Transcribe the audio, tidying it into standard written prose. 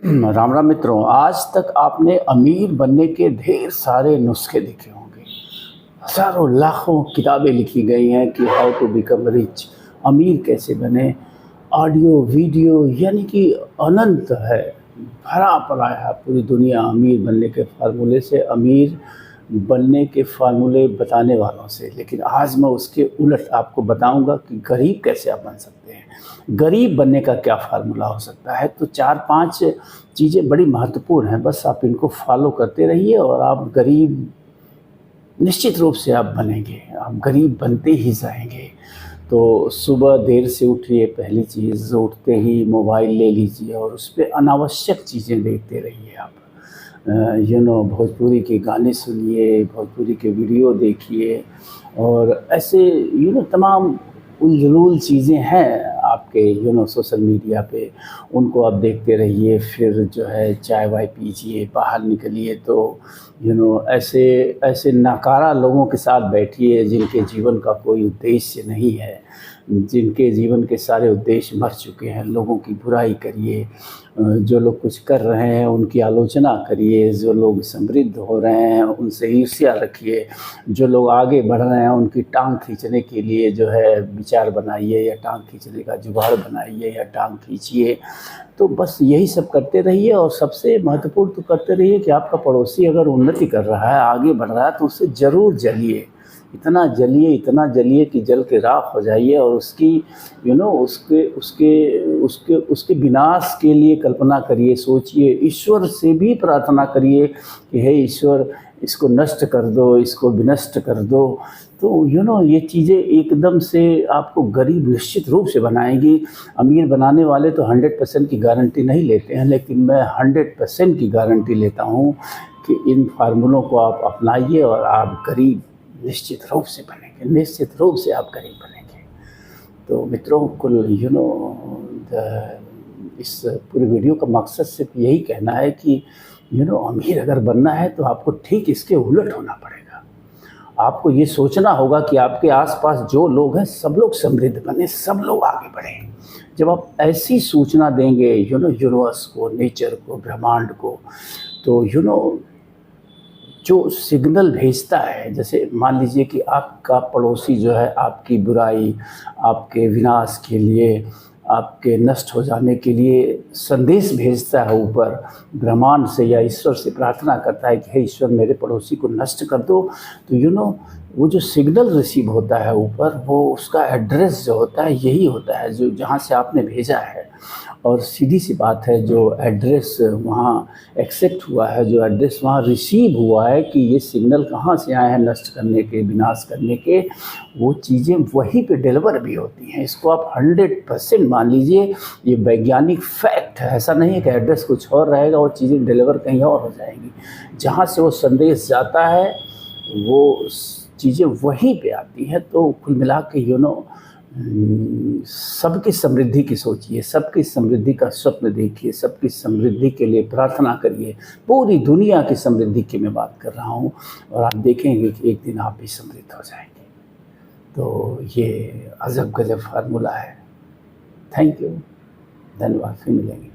राम राम मित्रों, आज तक आपने अमीर बनने के ढेर सारे नुस्खे देखे होंगे। हज़ारों लाखों किताबें लिखी गई हैं कि हाउ टू बिकम रिच, अमीर कैसे बने। ऑडियो वीडियो यानी कि अनंत है, भरा पड़ा है पूरी दुनिया अमीर बनने के फार्मूले से, अमीर बनने के फार्मूले बताने वालों से। लेकिन आज मैं उसके उलट आपको बताऊंगा कि गरीब कैसे आप बन सकते हैं, गरीब बनने का क्या फार्मूला हो सकता है। तो 4-5 चीज़ें बड़ी महत्वपूर्ण हैं, बस आप इनको फॉलो करते रहिए और आप गरीब निश्चित रूप से आप बनेंगे, आप गरीब बनते ही जाएंगे। तो सुबह देर से उठिए, पहली चीज़ उठते ही मोबाइल ले लीजिए और उस पर अनावश्यक चीज़ें देखते रहिए आप। भोजपुरी के गाने सुनिए, भोजपुरी के वीडियो देखिए और ऐसे तमाम उलझुल चीज़ें हैं आपके सोशल मीडिया पे, उनको आप देखते रहिए। फिर जो है चाय वाय पीजिए, बाहर निकलिए तो ऐसे ऐसे नाकारा लोगों के साथ बैठिए जिनके जीवन का कोई उद्देश्य नहीं है, जिनके जीवन के सारे उद्देश्य मर चुके हैं। लोगों की बुराई करिए, जो लोग कुछ कर रहे हैं उनकी आलोचना करिए, जो लोग समृद्ध हो रहे हैं उनसे ईर्ष्या रखिए, जो लोग आगे बढ़ रहे हैं उनकी टांग खींचने के लिए जो है विचार बनाइए या टांग खींचने का जुगाड़ बनाइए या टांग खींचिए। तो बस यही सब करते रहिए और सबसे महत्वपूर्ण तो करते रहिए कि आपका पड़ोसी अगर उन्नति कर रहा है, आगे बढ़ रहा है, तो उससे ज़रूर जलिए, इतना जलिए कि जल के राख हो जाइए और उसकी उसके उसके उसके उसके विनाश के लिए कल्पना करिए, सोचिए, ईश्वर से भी प्रार्थना करिए कि हे ईश्वर, इसको नष्ट कर दो, इसको विनष्ट कर दो। तो ये चीज़ें एकदम से आपको गरीब निश्चित रूप से बनाएगी। अमीर बनाने वाले तो 100% की गारंटी नहीं लेते हैं, लेकिन मैं 100% की गारंटी लेता हूँ कि इन फार्मूलों को आप अपनाइए और आप गरीब निश्चित रूप से बनेंगे, निश्चित रूप से आप गरीब बनेंगे। तो मित्रों, कुल इस पूरी वीडियो का मकसद सिर्फ यही कहना है कि अमीर अगर बनना है तो आपको ठीक इसके उलट होना पड़ेगा। आपको ये सोचना होगा कि आपके आसपास जो लोग हैं सब लोग समृद्ध बने, सब लोग आगे बढ़ें। जब आप ऐसी सूचना देंगे यूनिवर्स को, नेचर को, ब्रह्मांड को, तो जो सिग्नल भेजता है, जैसे मान लीजिए कि आपका पड़ोसी जो है आपकी बुराई, आपके विनाश के लिए, आपके नष्ट हो जाने के लिए संदेश भेजता है ऊपर ब्रह्मांड से या ईश्वर से प्रार्थना करता है कि हे ईश्वर, मेरे पड़ोसी को नष्ट कर दो। तो वो जो सिग्नल रिसीव होता है ऊपर, वो उसका एड्रेस जो होता है यही होता है जो जहाँ से आपने भेजा है। और सीधी सी बात है, जो एड्रेस वहाँ एक्सेप्ट हुआ है, जो एड्रेस वहाँ रिसीव हुआ है कि ये सिग्नल कहाँ से आए हैं नष्ट करने के, विनाश करने के, वो चीज़ें वहीं पे डिलीवर भी होती हैं। इसको आप 100% मान लीजिए, ये वैज्ञानिक फैक्ट है। ऐसा नहीं है कि एड्रेस कुछ और रहेगा, वो चीज़ें डिलीवर कहीं और हो जाएंगी। जहाँ से वो संदेश जाता है वो चीज़ें वहीं पे आती हैं। तो कुल मिला के सबकी समृद्धि की सोचिए, सबकी समृद्धि का स्वप्न देखिए, सबकी समृद्धि के लिए प्रार्थना करिए। पूरी दुनिया की समृद्धि की मैं बात कर रहा हूँ और आप देखेंगे कि एक दिन आप भी समृद्ध हो जाएंगे। तो ये अजब गजब फार्मूला है। थैंक यू, धन्यवाद, फिर मिलेंगे।